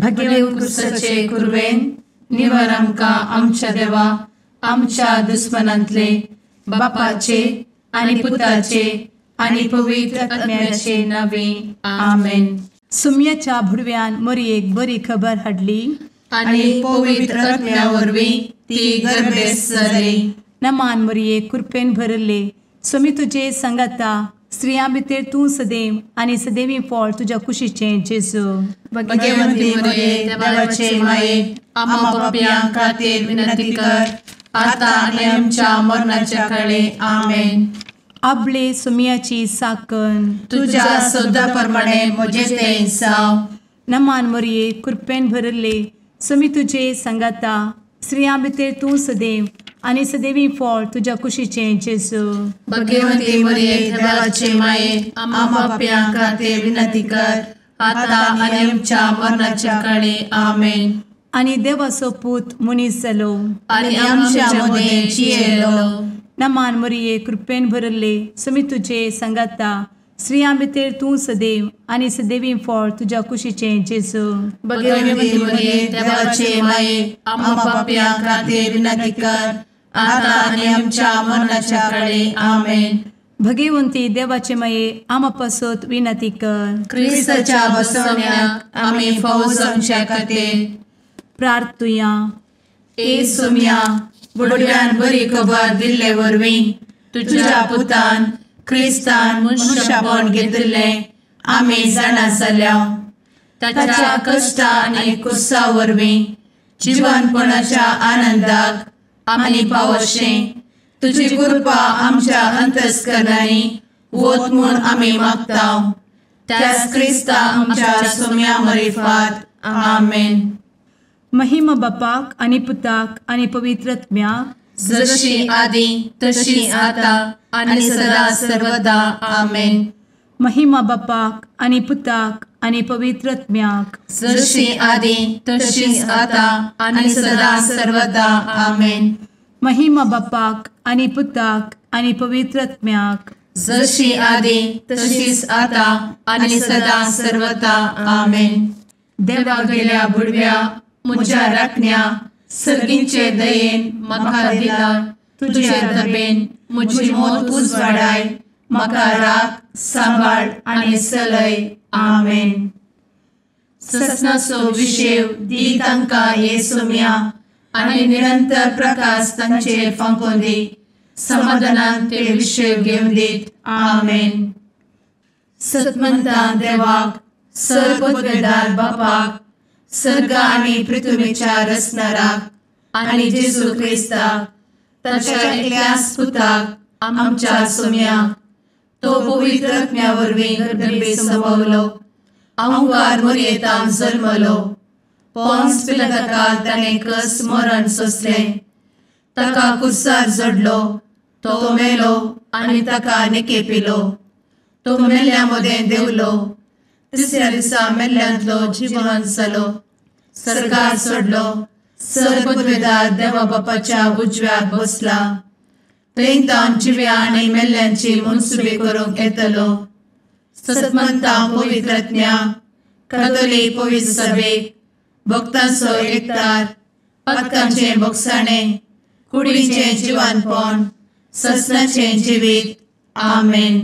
भगे उत्कृष्टाचे कुर्वेन निवार आमकां आमच्या देवा आमच्या दुस्मनांतले बापाचे आनी पुताचे आनी पवित्र आत्म्याचे नावे आमेन. सुम्याच्या भुडव्यान मरयेक बरी खबर हाडली आनी पवित्र आत्म्या वरवीं ती गर्भेस जाली. नमान मरयेक कृपेन भरले सुमी तुजे संगता स्त्रियां भितर तूं सदैव आनी सदैवी फळ तुज्या कुशीचें जेजू. भगवंती मरिये देवाचे माये आम्हा पाप्यां खातीर विनंती कर आता आनी आमच्या मरणाच्या काळी आमेन. आपले सुमयाची साकन तुझ्या सोदा प्रमाणे म्हजे तें जाव. नमान मरये कृपेन भरले सुमी तुजे संगता स्त्रियां भितर तूं सदैव आनी सदैवी फळ तुज्या कुशीचें जेजू. भगवंती मरिये देवाचे माये आम्हा पाप्यां खातीर विनंती कर आता आनी आमच्या मरणाच्या काळी आमेन. आनी देवाचो पूत मनीस जालो आनी आमच्या मदीं जियेलो. नमान मरये कृपेन भरले सुमी तुजे संगता स्त्रियां भितर तूं सदैव आनी सदैवी फळ तुज्या कुशीचें जेजू. भगवंती मरिये देवाचे माये आम्हा पाप्यां खातीर विनंती कर आता आनी आमच्या मरणाच्या काळी आमेन. भगवंती देवाचे माये आमा पासत विनंती कर. क्रिस्ताच्या बसवण्याक आमी फावो जावच्या खातीर प्रार्थुया. ए सुम्या बुडव्यान बरी खबर दिल्ले वरवीं तुज्या पुतान क्रिस्तान मनशापण घेतिल्लें आमी जाणा जाल्या. ताच्या कश्टा आनी कुसा वरवीं जिवनपणाच्या आनंदाक आमी पावशें तुजी कृपा आमच्या अंतस्करणांनी वत म्हूण आमी मागतांव. त्याच क्रिस्ता आमच्या सुम्या मरिफात आमेन. महिमा बापाक आनी पुताक आनी पवित्र आत्म्याक जशी आदी तशी आता आनी सदा सर्वदा आमेन. महिमा बापाक आनी पुताक आनी पवित्र आत्म्याक जशी आदी तशीच आता आनी सदा सर्वदा आमेन. महिमा बापाक आनी पुताक आनी पवित्र आत्म्याक जशी आदी तशीच आता आनी सदा सर्वदा आमेन. देवा गेल्या बुडव्या म्हज्या राखण्या सर्गींचे दयेन म्हाका दिला तुजे दबेन म्हजी मोत उजवाडाय म्हाका राख सांबाळ आनी चलय आमेन. ससनाचो विशेव दी तांकां ये सुम्या आनी निरंतर प्रकाश तांचेर फांकून दी. समाधानान ते विशेव घेवन दीत आमेन. सतमंता देवाक सर्वपदवेदार बापाक सर्ग आनी पृथ्वीच्या रचणाराक आनी जेजू क्रिस्ताक ताच्या एकल्याच पुताक आमच्या सुम्याक तो पवित्र आत्म्या वरवीं गर्भे संभवलो. अंगार मरयेंत जल्मलो. पोन्स पिलाताका ताणें कस मरण सोंसलें. ताका कुर्सार जडलो. तो मेलो आनी ताका निकेपिलो. तो मेल्ल्या मदें देंवलो. तिसऱ्या दिसा मेल्ल्यांतलो जिवंत जालो. सर्गार चडलो. सर्वपदवेदार देवा बापाच्या उजव्याक बसला. थंय जिव्या आनी मेल्ल्यांची मनसुबे करूंक येतलो. सतमंता पवित्र आत्म्या कातोलीक पवित्र सभेक भक्तांचो एकठार पातकांचें भोगसाणें कुडीचें जिवनपण ससनाचें जिवीत आमेन.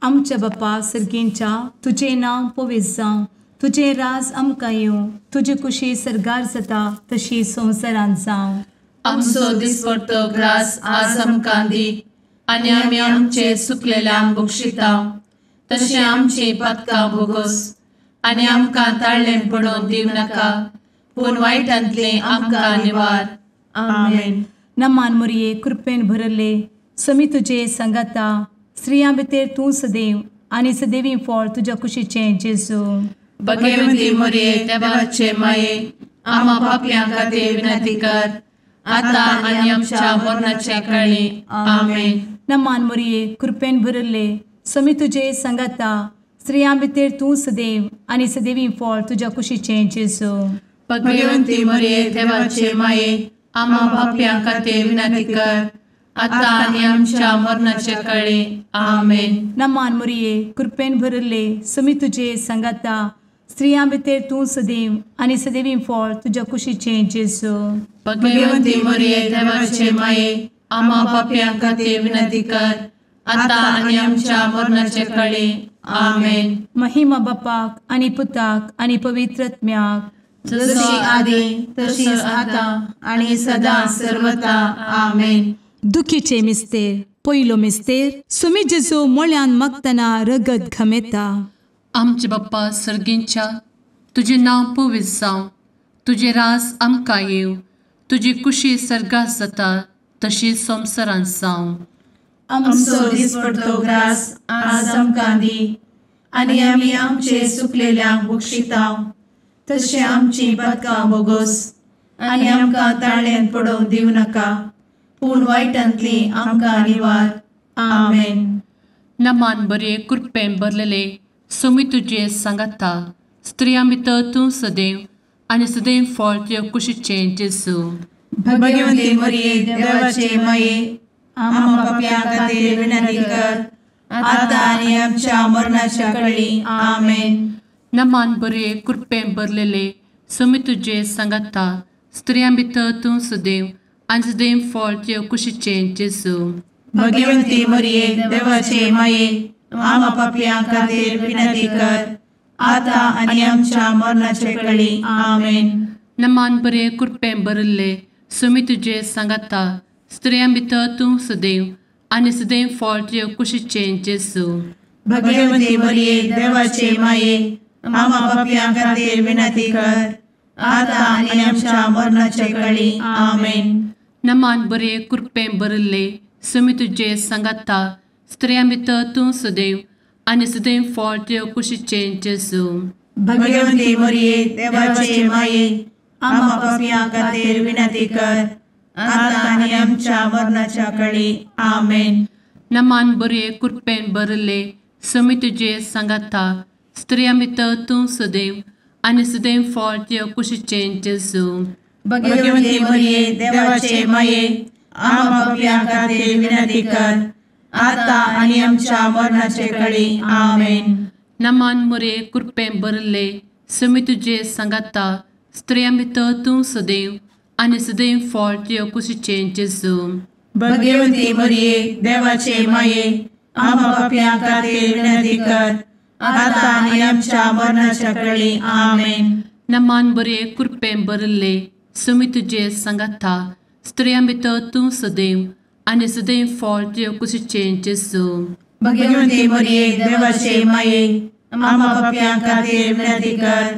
आमच्या बापा सर्गींच्या तुजें नांव पवित्र जावं. तुजें राज आमकां येवं. तुजी कुशी सर्गार जाता तशी संवसारांत जावं. आमचो दिसपडटो ग्रास आज आमकां दी आनी आमी आमचे चुकलेल्यांक बक्षितांव. तशें आमची पातकां भोगोस आनी आमकां ताळ्ळें पडोवन दिवं नाका पूण वायटांतले आमकां निवार आमेन. नमान मरये कृपेन भरले समी तुजे संगता स्त्रियां भितर तूं सदैव आनी सदैवी फळ तुज्या कुशीचें जेजू. भगवंती मरिये देवाचे माये आम्हा पाप्यां खातीर विनंती कर आता आनी आमच्या मरणाच्या काळी आमेन. नमान मरये कृपेन भरले समी तुजे संगता स्त्रियां भितर तूं सदैव आनी सदैवी फळ तुज्या कुशीचें जेजू. भगवंती मरिये देवाचे माये आम्हा पाप्यां खातीर विनंती कर आता आनी आमच्या मरणाच्या काळी आमेन. नमान मरये कृपेन भरले समी तुजे संगता स्त्रियां भितर तूं सदैव आनी सदैवी फळ तुज्या कुशीचें जेजू. भगवंती मरिये देवाचे माये, आम्हा पाप्यां खातीर विनंती कर, आता आनी आमच्या मरणाचे काळी. आमेन. महिमा बापाक आनी पुताक आनी पवित्र आत्म्याक, जशी आदी तशीच आता आणि सदा सर्वदा. आमेन. दुखीचे मिस्तेर. पयलो मिस्तेर. सुमी जेजू मळ्यान मागतना रगत घामेता. आमचे बाप्पा सर्गींच्या, तुझे नाव पवित्र जावं, तुझे राज आमकां येव, तुजी कुशी सर्गात जाता तशी संवसारांत जावं. आमचो दिसपडटो ग्रास आज आमकां दी, आनी आमी आमचे सुकलेल्यांक बक्षितांव, तशें आमची पातकां बोगोस आनी आमकां ताळ्यान पडोवंक दिवं नाका, पूण वायटांतली आमकां निवार. आमेन. नमान बरे कृपेन भरलेले सुमी तुजे सांगाता, स्त्रियां भितर तूं सदैव आनी सदैव फळ तुज्या कुशीचें जेजू. भगवंती मरिये देवाचे माये, आम्हा पाप्यां खातीर विनंती कर, आता आनी आमच्या मरणाच्या काळी. आमेन. नमान बरे कृपेन भरलेले सुमी तुजे सांगाता, स्त्रियां भितर तूं सदैव आनी सदैव फळ तुज्या कुशीचें जेजू. भगवंती मरिये देवाचे माये, आम्हा पाप्यां खातीर विनंती कर, आता आनी आमच्या मरणाचे काळी. आमेन. नमान बरे कृपेन भरले सुमी तुजे सांगाता, स्त्रियां भितर तूं सदैव आनी सदैव फळ तुज्या कुशीचें जेजू. भगवंती मरिये देवाचे माये, आम्हा पाप्यां खातीर विनंती कर, आता आनी आमच्या मरणाचे काळी. आमेन. नमान बरे कृपेन भरले सुमी तुजे सांगाता, स्त्रियां भितर तूं सदैव आनी सदैव फळ तुज्या कुशीचें जेजू. भगवंती मरिये देवाचे माये, आम्हा पाप्यां खातीर विनंती कर, आता आनी आमच्या मरणाच्या काळी. आमेन. नमान बरे कृपेन भरले सुमी तुजे सांगाता, स्त्रियां भितर तूं सदैव आनी सदैव फळ तुज्या कुशीचें जेजू. भगवंती मरिये देवाचे माये, आम्हा पाप्यां खातीर विनंती कर, आता आनी आमच्या मरणाचे काळी. आमेन. नमान बरे कृपेन भरले सुमी तुजे सांगाता, स्त्रियां भितर तूं सदैव आनी सदैव फळ तुज्या कुशीचें जेजू. भगवंती मरिये देवाचे माये, आम्हा पाप्यां खातीर विनंती कर, आता आनी आमच्या मरणाच्या काळी. आमेन. नमान बरे कृपेन भरले सुमी तुजे सांगाता, स्त्रियां भितर तूं सदैव आनी सदैव फळ तुज्या कुशीचें जेजू. भगवंती मरिये देवाचे माये, आम्हा पाप्यां खातीर विनंती कर,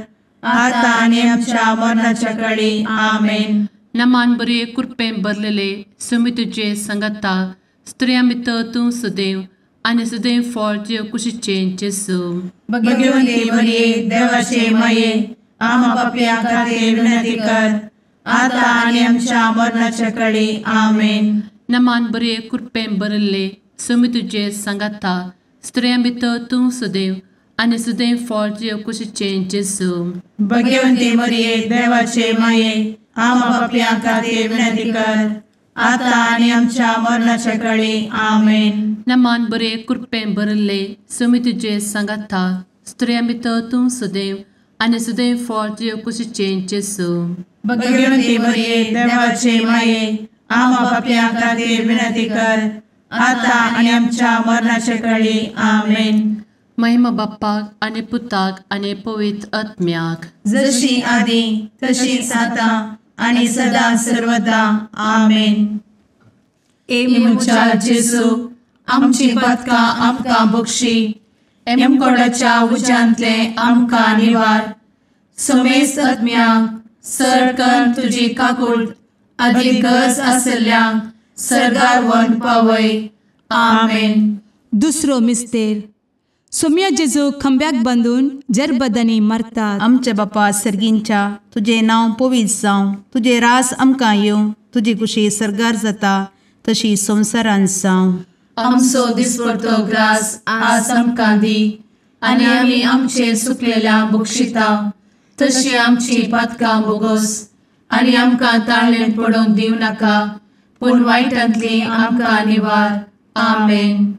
आता आनी आमच्या मरणाच्या काळी. आमेन. नमान बरे कृपेन भरलेले सुमी तुजे सांगाता, स्त्रियां भितर तूं सदैव आनी सदैव फळ तुज्या कुशीचें जेजू. भगवंती मरिये देवाचे माये, आम्हा पाप्यां खातीर विनंती कर, आता आनी आमच्या मरणाच्या काळी. आमेन. नमान बरे कृपेन भरले सुमी तुजे सांगाता, स्त्रियां भितर तूं सदैव आनी सदैव फळ तुज्या कुशीचें जेजू. भगवंती मरिये देवाचे माये, आम्हा पाप्यां खातीर विनंती कर, आता आनी आमच्या मरणाच्या काळी. आमेन. नमान बरे कृपेन भरले सुमी तुजे सांगाता, स्त्रियां भितर तूं सदैव आनी सदैव फळ तुज्या कुशीचें जेजू. भगवंती मरिये देवाचे माये, आम्हा पाप्यां खातीर विनंती कर, आता आनी आमच्या मरणाच्या काळी. आमेन. महिमा बाप्पाक आनी पुताक आनी पवित्र आत्म्याक, जशी आदी तशीच आता आणि सदा सर्वदा. आमेन. एमच्या जेजू, आमची पातकां आमकां बक्षी, एमकोडाच्या उज्यांतले आमकां निवार. समेस्त आत्म्यांक सरकन तुजी काकूट, आदी गरज आसल्ल्यांक सर्गार व्हरून पावय. आमेन. दुसरो मिस्तेर. सोम्या जेजू खंब्याक बांदून जरबदानी मारतात. आमचे बापा सर्गींच्या, तुझे नाव पवित्र जावं, तुझे रास आमकां येवं, तुजी कुशी सर्गार जाता तशी संवसारांत जावं. आमचो दिसपडटो ग्रास आज आमकां दी, आनी आमी आमचे सुकलेल्यांक बक्षितांव, तशी आमची पातकां बोगोस आनी आमकां ताळ्यान पडोवंक दिवं नाका, पूण वायटांतली आमकां निवार. आमेन.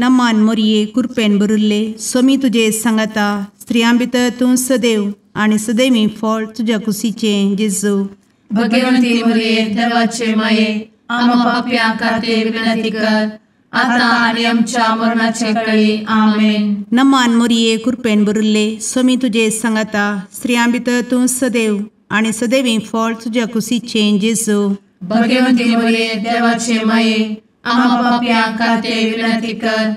नमान मोरये कृपेन बरुल्ले सोमी तुझे सांगता स्त्रियां भितर तूं सदैव आणि सदैवी फळ तुझ्या कुशीचे जेजू. भगवंती मरिये देवाचे माये आम्हा पाप्यां खातीर विनंती कर आता आणि आमच्या मरणाचे काळी आमेन. नमान मोरये कृपेन बरुल्ले सोमी तुझे सांगता स्त्रियां भितर तूं सदैव आणि सदैवी फळ तुझ्या कुशीचे जेजू. भगवंती मरिये देवाचे माये आम्हा पाप्यां खातीर विनंती कर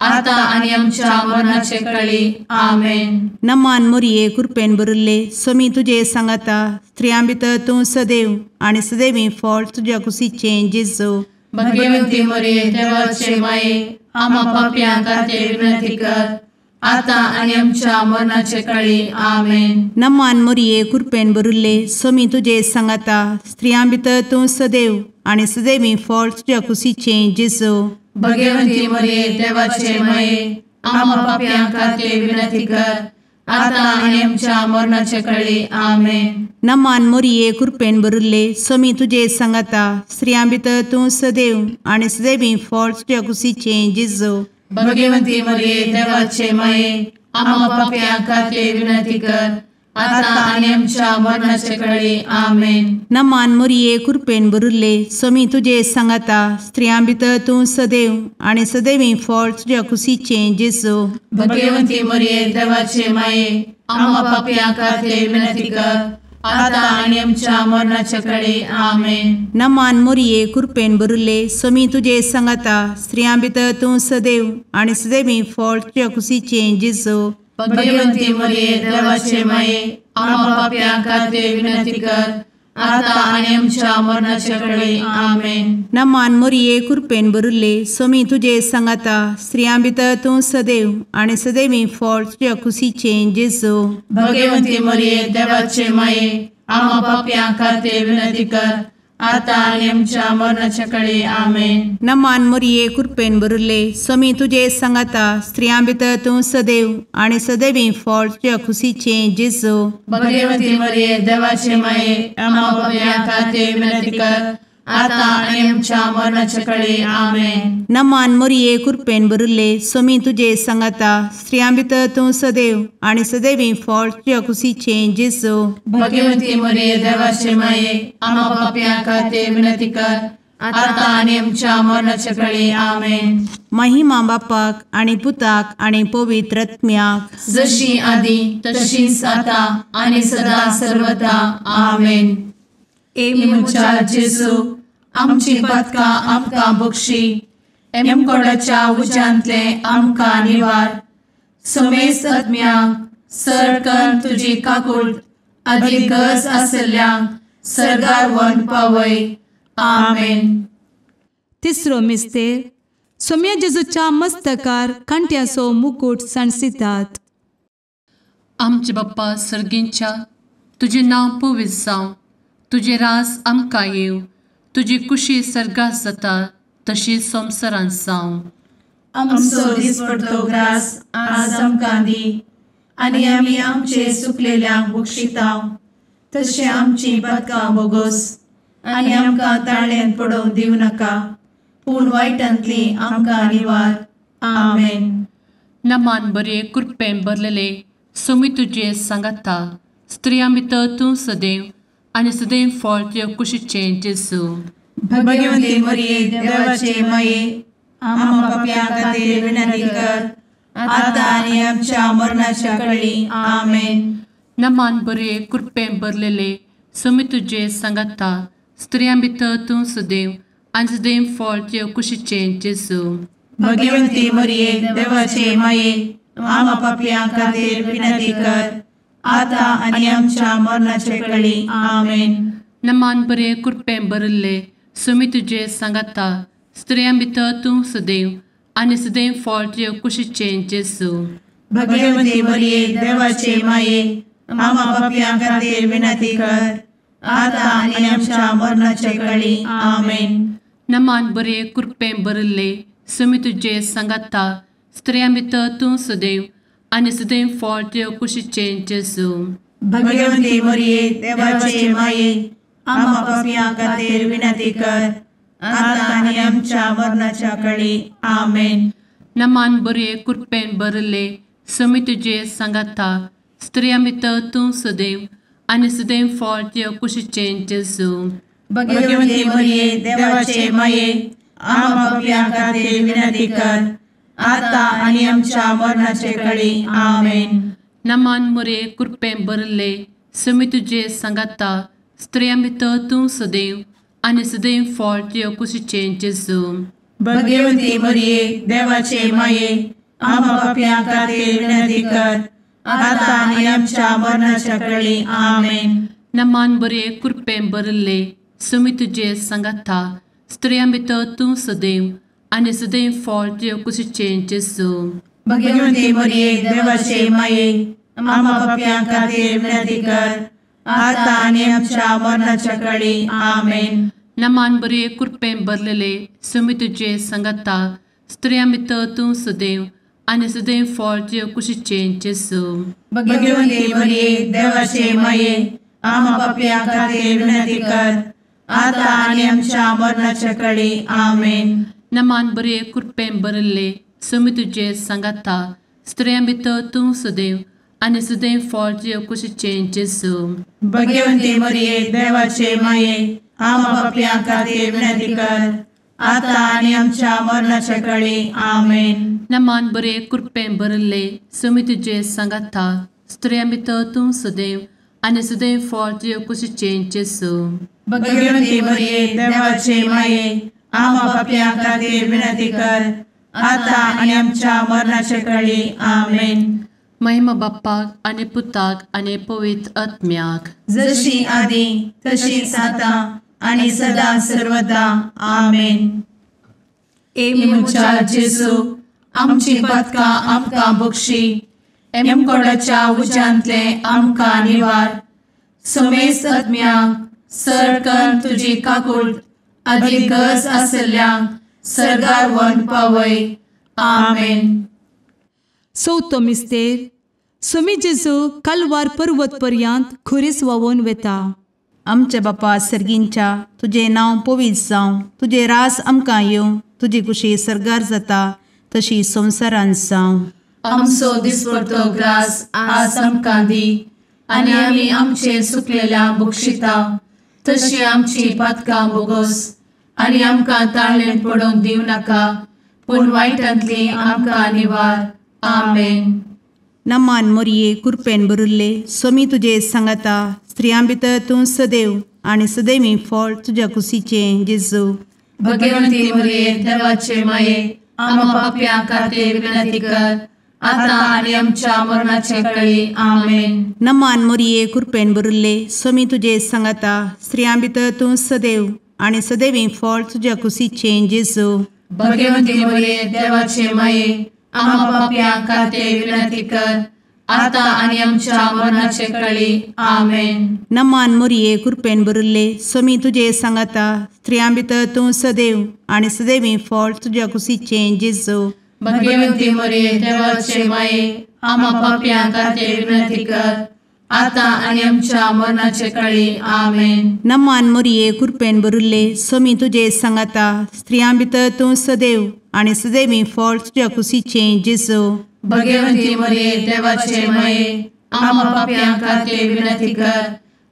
आता आणि आमच्या मरणाचे काळी आमेन. नमान मोरये कृपेन बरुल्ले सोमी तुझे सांगता स्त्रियां भितर तूं सदैव आणि सदैवी फळ तुझ्या कुशीचे जेजू. भगवंती मरिये देवाचे माये आम्हा पाप्यां खातीर विनंती कर आता आणि आमच्या मरणाचे काळी आमेन. नमान मोरये कृपेन बरुल्ले सोमी तुझे सांगता स्त्रियां भितर तूं सदैव आणि सदैवी फळ तुझ्या कुशीचे जेजू. भगवंती मरिये देवाचे माये आम्हा पाप्यां खातीर विनंती कर आता आणि आमच्या मरणाचे काळी आमेन. नमान मोरये कृपेन बरुल्ले सोमी तुझे सांगता स्त्रियां भितर तूं सदैव आणि सदैवी फळ तुझ्या कुशीचे जेजू. भगवंती मरिये देवाचे माये आम्हा पाप्यां खातीर विनंती कर आता आणि आमच्या मरणाचे काळी आमेन. नमान मोरये कृपेन बरुल्ले सोमी तुझे सांगता स्त्रियां भितर तूं सदैव आणि सदैवी फळ तुझ्या कुशीचे जेजू. भगवंती मरिये देवाचे माये आम्हा पाप्यां खातीर विनंती कर आता आणि आमच्या मरणाचे काळी आमेन. नमान मोरये कृपेन बरुल्ले सोमी तुझे सांगता स्त्रियां भितर तूं सदैव आणि सदैवी फळ तुझ्या कुशीचे जेजू. भगवंती मरिये देवाचे माये आम्हा पाप्यां खातीर विनंती कर आता आणि आमच्या मरणाचे काळी आमेन. नमान मोरये कृपेन बरुल्ले सोमी तुझे सांगता स्त्रियां भितर तूं सदैव आणि सदैवी फळ तुझ्या कुशीचे जेजू. भगवंती मरिये देवाचे माये आम्हा पाप्यां खातीर विनंती कर आता आणि आमच्या मरणाच्या काळी आमेन. नमान मोरये कृपेन बरुल्ले सोमी तुझे सांगता स्त्रियां भितर तूं सदैव आणि सदैवी फळ तुझ्या कुशीचे जेजू. भगवंती मरिये देवाचे माये आम्हा पाप्यां खातीर विनंती कर आता आणि आमच्या मरणाच्या काळी आमेन. नमान मोरये कृपेन बरुल्ले सोमी तुझे सांगता स्त्रियां भितर तूं सदैव आणि सदैवी फळ तुझ्या कुशीचे जेजू. भगवंती मरिये देवाचे माये आम्हा पाप्यां खातीर विनंती कर आता आणि आमच्या मरणाच्या काळी आमेन. महिमा बापाक आणि पुताक आणि पवित्र आत्म्याक जशी आधी तशीच आता आणि सदा सर्वदा आमेन. मुचा जेजू आमची पदका आमकां बक्षी एमकोडाच्या उज्यांतले आमकां निवार. समेस्त आत्म्यांक सडकन तुजी काकूट अधिक गरज आसल्ल्यांक सर्गार व्हरून पावय. आमेन. तिसरो मिस्तेर सोम्या जेजूच्या मस्तकार कांट्याचो मुकुट सणसितात. आमचे बाप्पा सर्गींच्या तुझे नांव पवित्र जावं, तुझे रास आमकां येव, तुजी कुशी सर्गास जाता तशी संवसारांत जावं. आमचो दिसपडटो ग्रास आज आमकां दी आनी आमी आमचे सुकलेल्यांक बक्षिताव. तशें आमची पदकां बोगोस आनी आमकां ताळ्यान पडोवंक दिवं नाका, पूण वायटांतली आमकां निवार. आमेन. नमान बरे कृपेन भरलेले सोमी तुजे सांगता स्त्रियां भितर तूं सदैव आनी सदैव फळ तुज्या कुशीचे जेजू. भगवंती मरिये देवाचे माये आम्हा पाप्यां खातीर विनंती कर आता आनी आमच्या मरणाच्या काळी आमेन. नमान बरे कृपेन भरलेले सोमी तुजे सांगता स्त्रियां भितर तूं सदैव आनी सदैव फळ तुज्या कुशीचे जेजू. भगवंती मरिये देवाचे माये आम्हा पाप्यां खातीर विनंती कर आता आनी आमच्या मरणाचे काळी आमेन. नमान बरे कृपेन भरले सोमी तुजे सांगता स्त्रियां भितर तूं सदैव आनी सदैव फळ तुज्या कुशीचे जेजू. भगवंती मरिये देवाचे माये आम्हा पाप्यां खातीर विनंती कर आता आनी आमच्या मरणाचे काळी आमेन. नमान बरे कृपेन भरले सोमी तुजे सांगता स्त्रियां भितर तूं सदैव आनी सदैव फळ तुज्या कुशीचे जेजू. भगवंती मरिये देवाचे माये आम्हा पाप्यां खातीर विनंती कर आता आनी आमच्या मरणाच्या काळी आमेन. नमान बरे कृपेन भरले समी तुझे सांगाता स्त्रिया भितर तूं सदैव आनी सदैव फळ तुझ्या कुशीचें जेजू. भगवंती मरिये देवाचे माये आम्हा पापियां खातीर विनंती कर आता आणि आमच्या मरणाचे काळी आमेन. नमान मरे कृपेन भरले समी तुझे सांगाता स्त्रिया भितर तूं सदैव आनी सदैव फळ तुझ्या कुशीचें जेजू. भगवंती मरिये देवाचे माये आम्हा पापियां खातीर विनंती कर आता आणि आमच्या मरणाच्या काळी आमेन. नमान बरे कृपेन भरले समी तुझे सांगाता स्त्रिया भितर तूं सदैव आनी सदैव फळ तुझ्या कुशीचें जेजू. भगवंती मरिये देवाचे माये आम्हा पापियां खातीर विनंती कर आता आणि आमच्या मरणाच्या काळी आमेन. नमान बरे कृपेन भरलेले समी तुझे सांगाता स्त्रिया भितर तूं सदैव आनी सदैव फळ तुझ्या कुशीचें जेजू. भगवंती मरिये देवाचे माये आम्हा पापियां खातीर विनंती कर आता आणि आमच्या मरणाच्या काळी आमेन. नमान बरे कृपेन भरले समी तुझे सांगाता स्त्रिया भितर तूं सदैव आनी सदैव फळ तुझ्या कुशीचें जेजू. भगवंती मरिये देवाचे माये आम्हा पापियां खातीर विनंती कर आता आणि आमच्या मरणाच्या काळी आमेन. नमान बरे कृपेन भरले समी तुझे सांगाता स्त्रिया भितर तूं सदैव आनी सदैव फळ तुझ्या कुशीचें जेजू. भगवंती मरिये देवाचे माये आम्हा पापियां खातीर विनंती कर आता आणि आमच्या मरणाच्या काळी आमेन. महिमा बाप्पाक आनी पुताक आनी पवित्र आत्म्याक जशी आदी तशीच आता आणि सदा सर्वदा आमेन. मुचा जेजू आमची पदकां आमकां बक्षी एमकोडाच्या उज्यांतले आमकां निवार. समेस्त आत्म्यांक सडकन तुजी काकूट अधिक गरज आसल्ल्यांक सरगार व्हरून पावय. आमेन. चवथो मिस्तेर समी जेजू कलवार पर्वत पर्यंत खुरीस वावून वेता. आमचे बापा सर्गींच्या तुझे नांव पवित्र जावं, तुझे रास आमकां येवं, तुजी कुशी सरगार जाता तशी संवसारांत जावं. आमचो दिसपडटो ग्रास आज आमकां दी आनी आमी आमचे सुकलेल्यांक बक्षिता तशी आमची पातकां बोगोस आनी आमकां ताळ्ळेन पडोवंक दिवं नाका पूण वायटांतली आमकां निवार. आमेन. नमान मरिये कृपेन भरले समी तुझे सांगाता स्त्रियां भितर तूं सदैव आनी सदैवी फळ तुझ्या कुशीचें जेजू. भगवंती मरिये देवाचे माये आम्हा पापियां खातीर विनंती कर आता आणि आमच्या मरणाचे काळी आमेन. नमान मरिये कृपेन भरले समी तुझे सांगाता स्त्रियां भितर तूं सदैव आनी सदैवी फळ तुझ्या कुशीचें जेजू. भगवंती मरिये देवाचे माये आम्हा पापियां खातीर विनंती कर आता आणि आमच्या मरणाचे काळी आमेन. नमान मरिये कृपेन भरले समी तुझे सांगाता स्त्रियां भितर तूं सदैव आनी सदैवी फळ तुझ्या कुशीचें जेजू. भगवंती मरिये देवाचे माये आम्हा पापियां खातीर विनंती कर आता आणि आमच्या मरणाचे काळी आमेन. नमान मरिये कृपेन भरले समी तुझे सांगाता स्त्रियां भितर तूं सदैव आनी सदैवी फळ तुझ्या कुशीचें जेजू. भगवंती मरिये देवाचे माये आम्हा पापियां खातीर विनंती कर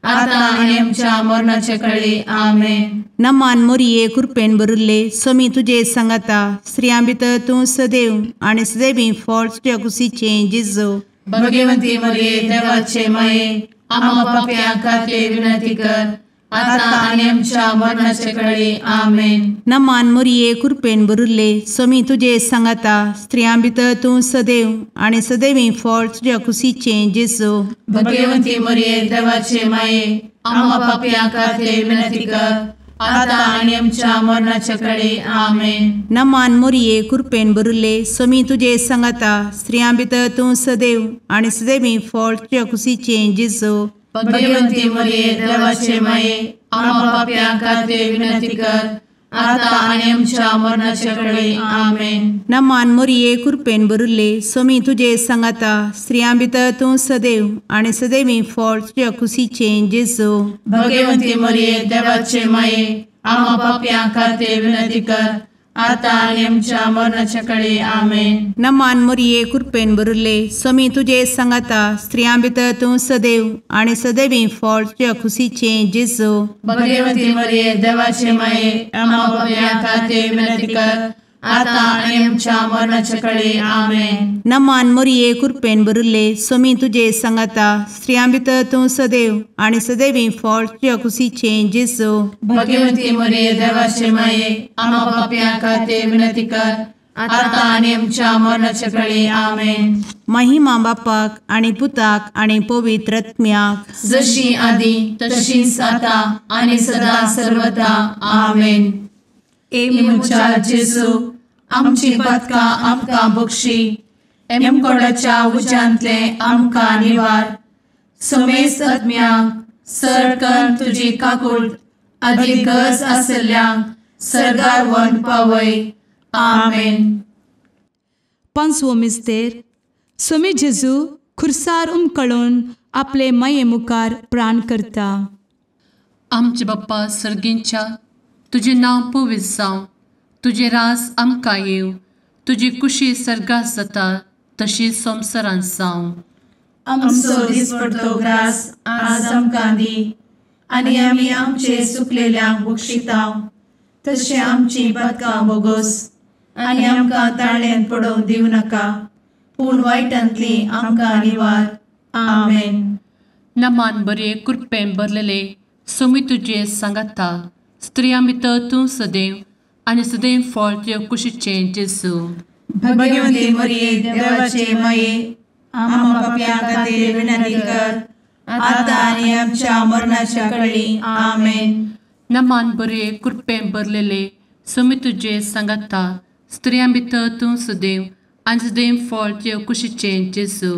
आता आणि आमच्या मरणाचे काळी आमेन. नमान मरिये कृपेन भरले समी तुझे सांगाता स्त्रियां भितर तूं सदैव आनी सदैवी फळ तुझ्या कुशीचें जेजू. भगवंती मरिये देवाचे माये आम्हा पापियां खातीर विनंती कर आता आणि आमच्या मरणाचे काळी आमेन. नमान मरिये कृपेन भरले समी तुझे सांगाता स्त्रियां भितर तूं सदैव आनी सदैवी फळ तुझ्या कुशीचें जेजू. भगवंती मरिये देवाचे माये आम्हा पापियां खातीर विनंती कर आता आणि आमच्या मरणाचे काळी आमेन. नमान मरिये कृपेन भरले समी तुझे सांगाता स्त्रियां भितर तूं सदैव आनी सदैवी फळ तुझ्या कुशीचें जेजू. भगवंती मरिये देवाचे माये आम्हा पापियां खातीर विनंती कर आता आणि आमच्या मरणाचे काळी आमेन. नमान मरिये कृपेन भरले समी तुझे सांगाता स्त्रियां भितर तूं सदैव आनी सदैवी फळ तुझ्या कुशीचें जेजू. भगवंती मरिये देवाचे माये आम्हा पापियां खातीर विनंती कर आता आणि आमच्या मरणाच्या काळी आमेन. नमान मोरये कृपेन बरुले स्वामी तुझे सांगाता स्त्रियां भितर तूं सदैव आणि सदैवी फळ तुझ्या खुशीचे जेजू. भगवती मरिये देवाचे माये आम्हा पाप्यां खातीर विनंती कर, आता आणि आमच्या मरणाच्या काळी आमेन. नमान मोरये कृपेन बरुले स्वामी तुझे सांगाता स्त्रियां भितर तूं सदैव आणि सदैवी फळ तुझ्या खुशीचे जेजू. भगवती मरिये देवाचे माये आम्हा पाप्यां खातीर विनंती कर, आता आणि आमच्या मरणाच्या काळी आमेन. महिमा बापाक आणि पुताक आणि पवित्र आत्म्याक, जशी आधी तशीच आता आणि सदा सर्वदा आमेन. इमुच्या जेजू आमची पदका आमकां बक्षी, एमकोडाच्या उज्यांतले आमकां निवार. समेस्त आत्म्यांक सरकन तुजी काकूट अधिक गरज आसल्ल्यांक सरगार वन पावय. आमेन. पांचवो मिस्तेर. स्वामी जेजू खुर्सार उमकळून आपले माये मुखार प्राण करता. आमचे बाप्पा सर्गींच्या तुझे नांव पवित्र जावं, तुझे राज आमकां येव, तुजी कुशी सर्गास जाता तशी संवसारांत जावं. आमचो दिसपडटो ग्रास आज आमकां दी, आनी आमी आमचे सुकलेल्यांक बक्षितांव. तशें आमची पदकां बोगोस आनी आमकां ताळ्यान पडोवंक दिवं नाका, पूण वायटांतली आमकां निवार. आमेन. नमान बरे कृपेन भरलेले स्वामी तुझे सांगाता स्त्रियां भितर तूं सदैव आणि सदैव फळ तुझ्या कुशीचे जेजू. भगवती मरिये देवाचे माये आम्हा पाप्यां खातीर विनंती कर, आता आनी आमच्या मरणाच्या काळी आमेन. नमान बरे कृपेन भरलेले स्वामी तुझे सांगाता स्त्रियां भितर तूं सदैव आणि सदैव फळ तुझ्या कुशीचे जेजू.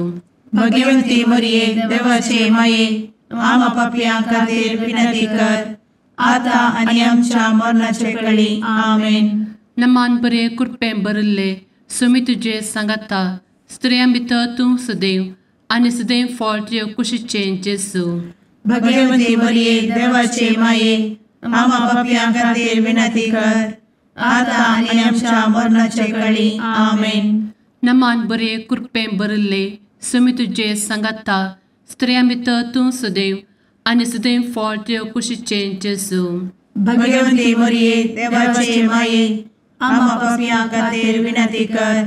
भगवती मरिये देवाचे माये आम्हा पाप्यां खातीर विनंती कर, आता आनी आमच्या मरणाच्या काळी आमेन. नमान बरे कृपेन भरले स्वामी तुझे सांगाता स्त्रियां भितर तूं सदैव आणि सदैव फळ तुझ्या कुशीचे जेजू. भगवती मरिये देवाचे माये आम्हा पाप्यां खातीर विनंती कर, आता आनी आमच्या मरणाच्या काळी आमेन. नमान बरे कृपेन भरले स्वामी तुझे सांगाता स्त्रियां भितर तूं सदैव आणि सदैव फळ तुझ्या कुशीचे जेजू. भगवती मरिये देवाचे माये आम्हा पाप्यां खातीर विनंती कर,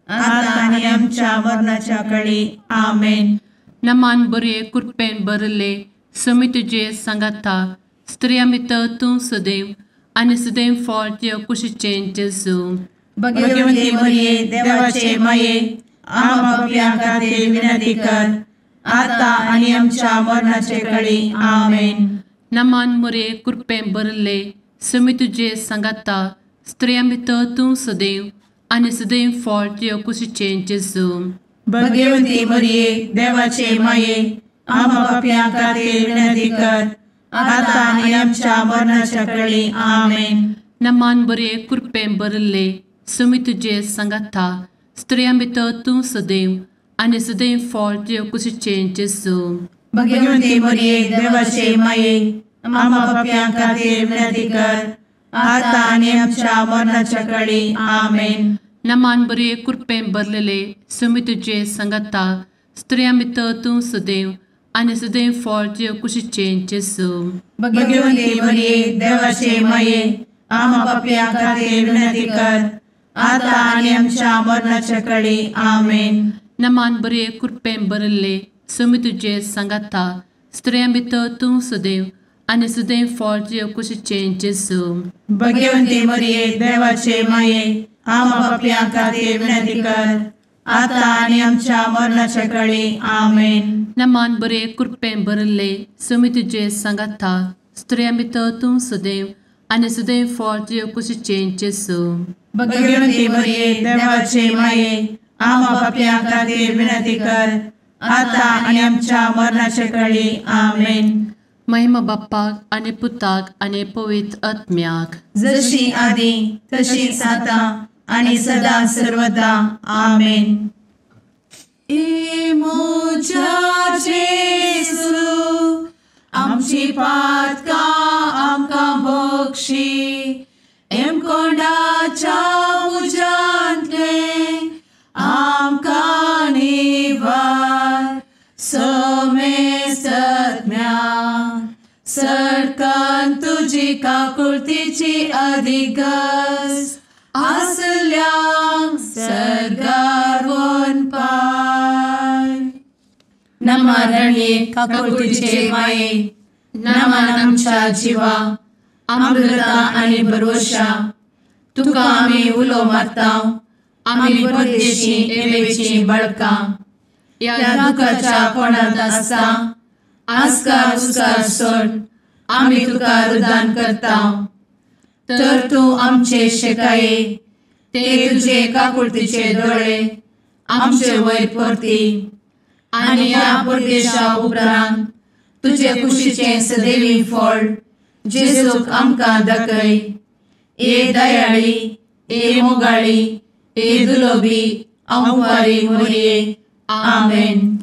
आता आनी आमच्या मरणाच्या काळी आमेन. नमान बरे कृपेन भरले स्वामी तुझे सांगाता स्त्रियां भितर तूं सदैव आणि सदैव फळ तुझ्या कुशीचे जेजू. भगवती मरिये देवाचे माये आम्हा पाप्यां खातीर विनंती कर, आता आनी आमच्या मरणाच्या काळी आमेन. नमान बरे कृपेन भरले स्वामी तुझे सांगाता स्त्रियां भितर तूं सदैव आणि सदैव फळ तुझ्या कुशीचे जेजू. भगवती मरिये देवाचे माये आम्हा पाप्यां खातीर विनंती कर, आता आनी आमच्या मरणाच्या काळी आमेन. नमान बरे कृपेन भरले स्वामी तुझे सांगाता स्त्रियां भितर तूं सदैव आणि सदैव फळ तुझ्या कुशीचे जेजू. भगवती मरिये देवाचे माये आम्हा पाप्यां खातीर विनंती कर, आता आनी आमच्या मरणाच्या काळी आमेन. नमान बरे कृपेन भरलेले स्वामी तुझे सांगाता स्त्रियां भितर तूं सदैव आणि सदैव फळ तुझ्या कुशीचे जेजू. भगवती मरिये देवाचे माये आम्हा पाप्यां खातीर विनंती कर, आता आनी आमच्या मरणाच्या काळी आमेन. नमान बरे कृपेन भरले स्वामी तुझे सांगाता स्त्रियां भितर तूं सदैव आणि सदैव फळ तुझ्या कुशीचे जेजू. भगवती मरिये देवाचे माये आम्हा पाप्यां खातीर विनंती कर, आता आनी आमच्या मरणाच्या काळी आमेन. नमान बरे कृपेन भरले स्वामी तुझे सांगाता स्त्रियां भितर तूं सदैव आणि सदैव फळ तुझ्या कुशीचे जेजू. भगवती मरिये देवाचे माये आम्हा पाप्यां खातीर विनंती कर, आता आनी आमच्या मरणाच्या काळी आमेन. महिमा बाप्पाक आणि पुताक आणि पवित्र आत्म्याक, जशी आधी तशीच आता आणि सदा सर्वदा आमेन. इमुच्या जेजू आमची पातकां आमकां बक्षी, एमकोंडाच्या तुजी काकुळतीची अधिगस आसल्यांक सरगार वन पाय. नमारणे काकुळतीचे माये नमान आमच्या जिवा अमृता आनी भरवशा तुका आमी उलो मारताव. आमी परदेशी येवेची बळकां या दुखाच्या कोणात आसता आस्कार उस्कार सोड आमी तुका रुदान करताव. तर तूं आमचे शेकाये ते तुजे काकुळतीचे दोळे आमचे वयर परती आनी या परदेशा उपरांत तुजे कुशीचे सदैवी फळ जेजूक आमकां दाखय. ए दयाळी ए मोगाळी ए दुलोबी अंवारी मोरये. आमेन.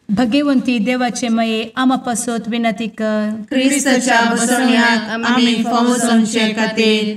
भगवंती देवाचे मये आमा पासत विनंती कर. क्रिस्ताच्या बसवण्याक आमी फावोसमचे खातीर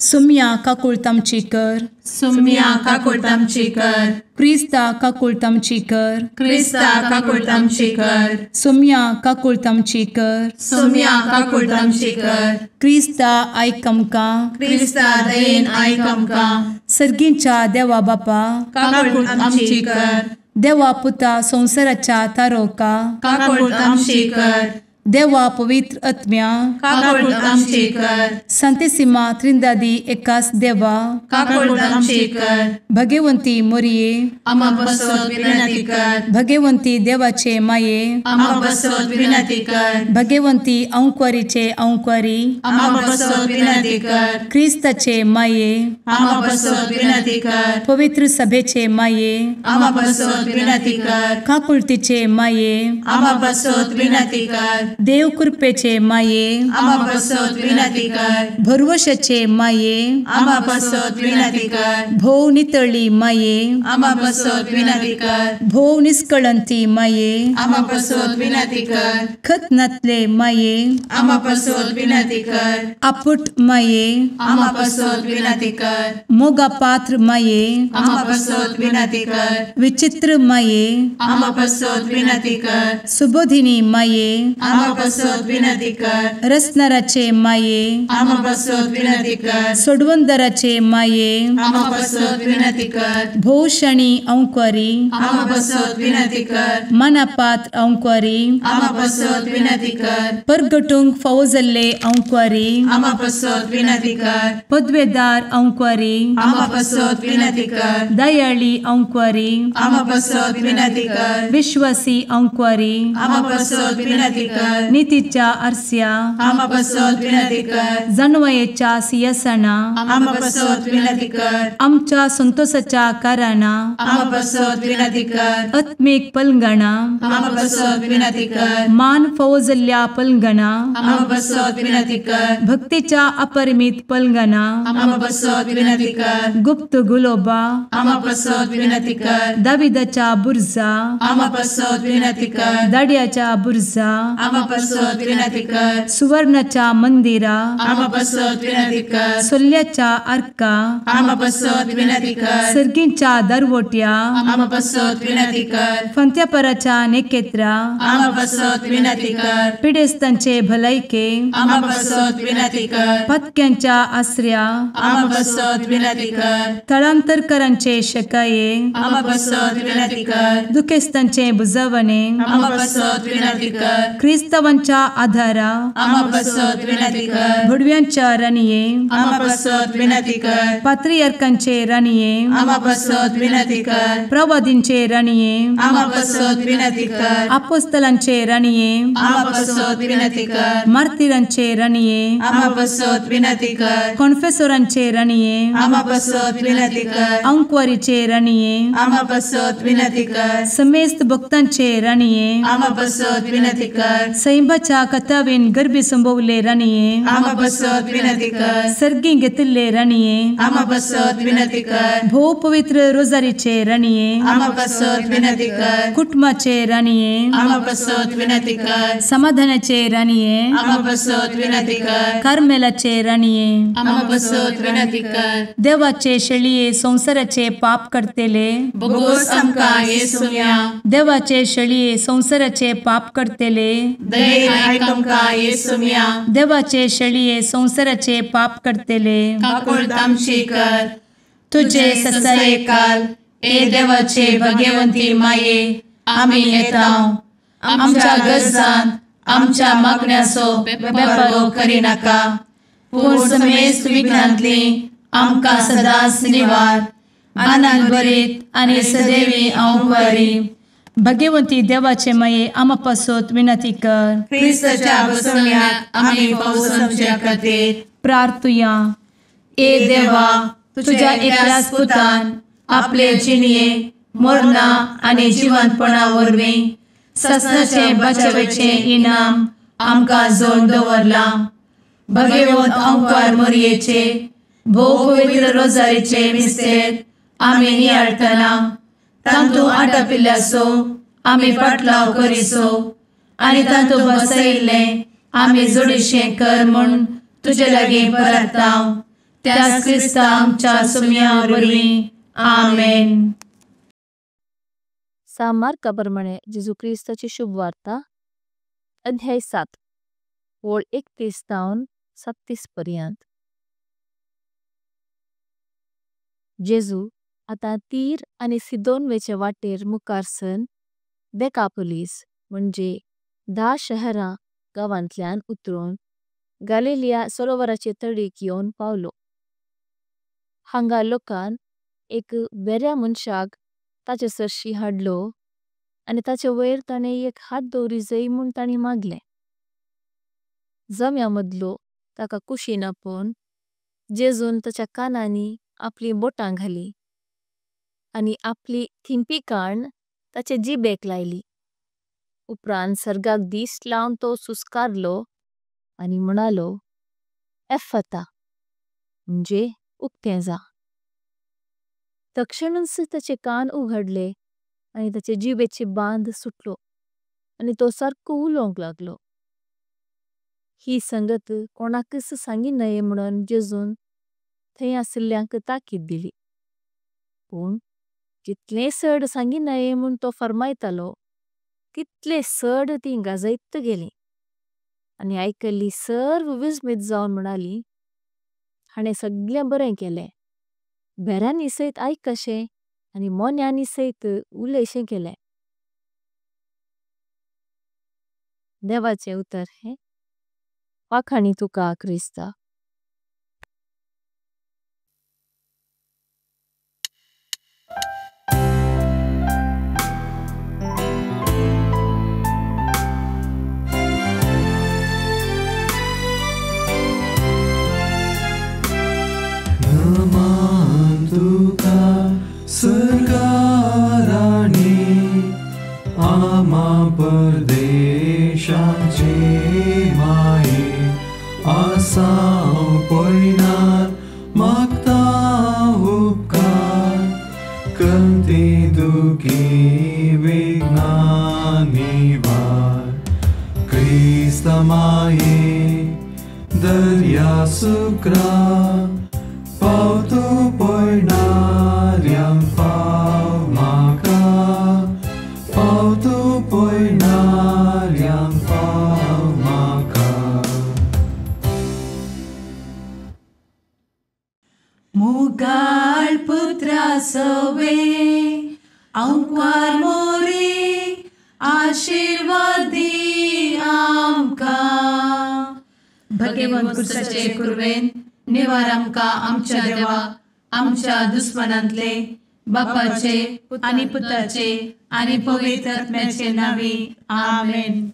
सुम्या काकुळतामची कर. सुम्या काकुळतामची कर. क्रिस्ता काकुळतामची कर. क्रिस्ता काकुळतामची कर. सुम्या काकुळतामची कर. सुम्या काकुळतामची कर. क्रिस्ता आयक आमकां. क्रिस्ता दयेन आयक आमकां. सर्गींच्या देवा बापा काकुळतामची कर. देवा पुता संसाराच्या तारोका काकुळतामची कर. देवा पवित्र आत्म्या काकुळतामची कर. सांतेसिमा त्रिंदादी एकाच देवा काकुळतामची कर. भगवंती मोरये आमा बसवत विनंती कर. भगवंती देवाचे माये आमा बसवत विनंती कर. भगवंती अंक्वारीचे अंक्वारी आमा बसवत विनंती कर. क्रिस्ताचे माये आमा बसवत विनंती कर. पवित्र सभेचे माये आमा बसवत विनंती कर. काकुळतीचे माये आमा बसवत विनंती कर. देव कृपेचे माये आमा बसवत विनंती कर. भरवशाचे माये आमा बसवत विनंती कर. भोव नितळी माये आमा बसवत विनंती कर. भोव निष्कळंती माये आमा बसवत विनंती कर. खतनातले माये आमा बसवत विनंती कर. आपुट माये आमा बसवत विनंती कर. मोगा पात्र माये आमा बसवत विनंती कर. विचित्र माये आमा बसवत विनंती कर. सुबोधिनी माये आमा बसवत विनंती कर. रसनाराचे माये आमा बसवत विनंती कर. सोडवंदराचे माये आमा बसवत विनंती कर. भोवशणी अंक्वारी आमा बसवत विनंती कर. मनापात्र अंक्वारी आमा बसवत विनंती कर. परगटूंक फावो जाल्ले अंक्वारी आमा बसवत विनंती कर. पदवेदार अंक्वारी आमा बसवत विनंती कर. दयाळी अंक्वारी आमा बसवत विनंती कर. विश्वासी अंक्वारी आमा बसवत विनंती कर. नीतीच्या आरस्या आमा बसवत विनंती कर. जाणवायेच्या सिंहासना आमा बसवत विनंती कर. आमच्या संतोषाच्या कारणा आमा बसवत विनंती कर. आत्मिक पलंगणा आमा बसवत विनंती कर. मान फावो जाल्ल्या पलंगणा आमा बसवत विनंती कर. भक्तीच्या अपरिमित पलंगणा आमा बसवत विनंती कर. गुप्त गुलोबा आमा बसवत विनंती कर. दाविदाच्या बुरजा आमा बसवत विनंती कर. दाड्याच्या बुरजा आमा बसवत विनंती कर. सुवर्णाच्या मंदिरा आमा बसवत विनंती कर. सोल्ल्याच्या अर्का आमा बसवत विनंती कर. सर्गींच्या दरवोट्या आमा बसवत विनंती कर. फंत्यापराच्या नेकेत्रा आमा बसवत विनंती कर. पिडेस्तांचे भलायके आमा बसवत विनंती कर. पथक्यांच्या आसऱ्या आमा बसवत विनंती कर. तळांतरकरांचे शकाये आमा बसवत विनंती कर. दुखेस्तांचे बुजावणे आमा बसवत विनंती कर. क्रिस्तवांच्या आधारा आमा बसवत विनंती कर. भडव्यांच्या राणीये आमा बसवत विनंती कर. पात्रियार्कांचे राणीये आमा बसवत विनंती कर. प्रवादींचे राणीये आमा बसवत विनंती कर. अपोस्तलांचे राणीये आमा बसवत विनंती कर. मार्तिरांचे राणीये आमा बसवत विनंती कर. कॉन्फेसोरांचे राणीये आमा बसवत विनंती कर. अंक्वारीचे राणीये आमा बसवत विनंती कर. समेस्त भक्तांचे राणीये आमा बसवत विनंती कर. सैंबाच्या कथावेन गर्भी संभवले राणीये आमा बसवत विनंती कर. सर्गी घेतले राणीये आमा बसवत विनंती कर. भोव पवित्र रोजारीचे राणीये आमा बसवत विनंती कर. कुटुंबाचे राणीये आमा बसवत विनंती कर. समाधानाचे राणीये आमा बसवत विनंती कर. कार्मेलाचे राणीये आमा बसवत विनंती कर. देवाचे शेळिये संसाराचे पाप करतेले बगोस आमकां येसुया. देवाचे शेळिये संसाराचे पाप करतेले दये आयक आमकां येसू म्या देवाचे शेळये संवसाराचे पाप करतेले काकूळ तामशी कर तुझे ससाये काल ए देवाचे भगवंती माये आमी येताव आमच्या गरजांत आमच्या मागण्याचो बेपारो करी नाका पूण समेस्त विघ्नांतली आमकां सदांच निवार आनंद बरीत आनी सदैवी औंकवारी भगवंती देवाचे माये आमा पासत विनंती कर क्रिस्ताच्या बसवण्यात आमी पावस आमच्या खातीर प्रार्थुया ए देवा तुझ्या एकल्याच पुतान आपले जिणये मरणा आनी जिवंतपणा वरवीं ससनाचे बचावेचे इनाम आमकां जोड दवरला भगवंत औंकार मोरयेचे भोव पवित्र रोजारीचे मिस्तेर आमी नियाळटना तांतू आटापिल्ल्यासो आमी पाटलाव करिसो आनी तांतू बसयिल्ले आमी जोडिशें कर म्हूण तुजे लागीं परतांव त्याच क्रिस्ता आमच्या सुम्या वरवीं आमेन. सामार्काप्रमाणे जेजू क्रिस्ताची शुभ वार्ता अध्याय 7 ओळ 31 तावन 36 पर्यंत. जेजू आता तीर आनी सिदोनवेचे वाटेर मुखारसन देकापोलीस म्हणजे 10 शहरां गांवांतल्यान उतरून गलिलिया सरोवराचे तडीक येवन पावलो. हांगा लोकान एक बऱ्या मनशाक ताचे सरशी हाडलो आनी ताचे वयर ताणें एक हात दवरी जई म्हूण तांणी मागलें. जम्या मदलो ताका कुशीन आपोवन जेजून ताच्या कानांनी आपली बोटां घाली आनी आपली थिंपी काण ताचे जिबेक लायली. उपरांत सर्गाक दिश्ट लावन तो सुस्कारलो आनी म्हणालो, एफता म्हणजे उक्तें जा. तक्षणच ताचे कान उघडले आनी ताचे जिबेचे बांद सुटलो आनी तो सारको उलोवंक लागलो. ही संगत कोणाकच सांगी नये म्हणून जेजून थंय आशिल्ल्यांक ताकीद दिली. पूण जितले चड सांगी नये म्हूण तो फर्मायतालो तितले चड ती गाजयत गेली आनी आयकल्ली सर्व विस्मीत जावन म्हणाली, हाणें सगळें बरें केलें. बेऱ्यांनी सयत आयकशें आनी मोन्यांनी सयत उलयशें केलें. देवाचें उतर हें. वाखाणी तुका क्रिस्ता. परदेशाचे माये आसां पळयनार मागता उपकार कंती दुखी विघ्नांनी वार. क्रिस्ता माये दर्या सुक्रा पावतू पळयणाऱ्यांक पाव म्हाका पावतू पळयणाऱ्यांक पाव म्हाका. मुगाळ पुत्रा सवे औंकार मोरी आशीर्वाद दी आमकां. भगवंत क्रिस्ताचे कुरवेन निवार आमकां आमच्या देवा आमच्या दुस्मनांतले बापाचे आनी पुताचे आनी पवित्र आत्म्याचे नांवी आमेन.